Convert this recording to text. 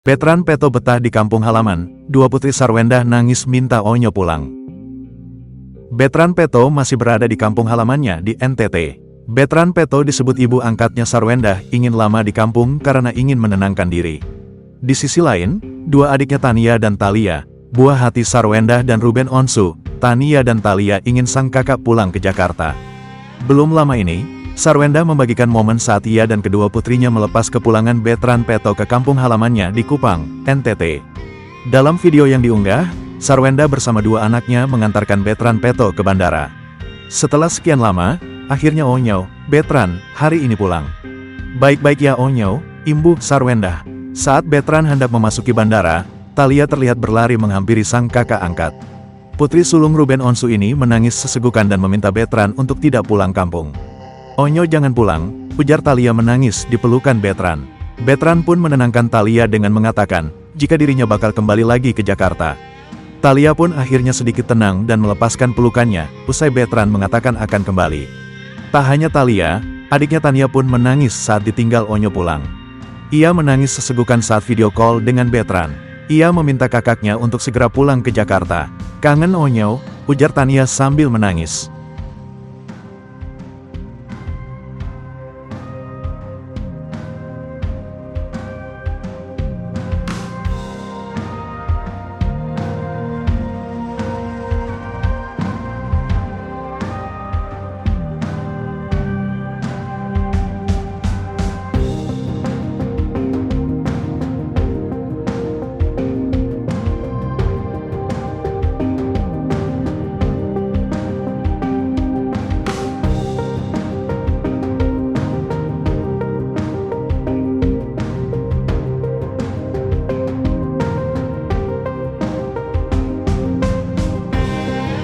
Betran Peto betah di kampung halaman, dua putri Sarwendah nangis minta Onyo pulang. Betran Peto masih berada di kampung halamannya di NTT. Betran Peto disebut ibu angkatnya Sarwendah ingin lama di kampung karena ingin menenangkan diri. Di sisi lain, dua adiknya Tania dan Thalia, buah hati Sarwendah dan Ruben Onsu, Tania dan Thalia ingin sang kakak pulang ke Jakarta. Belum lama ini, Sarwendah membagikan momen saat ia dan kedua putrinya melepas kepulangan Betran Peto ke kampung halamannya di Kupang, NTT. Dalam video yang diunggah, Sarwendah bersama dua anaknya mengantarkan Betran Peto ke bandara. Setelah sekian lama, akhirnya Onyo, Betran, hari ini pulang. Baik-baik ya Onyo, imbuh Sarwendah. Saat Betran hendak memasuki bandara, Thalia terlihat berlari menghampiri sang kakak angkat. Putri sulung Ruben Onsu ini menangis sesegukan dan meminta Betran untuk tidak pulang kampung. Onyo jangan pulang, ujar Thalia menangis di pelukan Betran. Betran pun menenangkan Thalia dengan mengatakan, jika dirinya bakal kembali lagi ke Jakarta. Thalia pun akhirnya sedikit tenang dan melepaskan pelukannya, usai Betran mengatakan akan kembali. Tak hanya Thalia, adiknya Tania pun menangis saat ditinggal Onyo pulang. Ia menangis sesegukan saat video call dengan Betran. Ia meminta kakaknya untuk segera pulang ke Jakarta. Kangen Onyo, ujar Tania sambil menangis.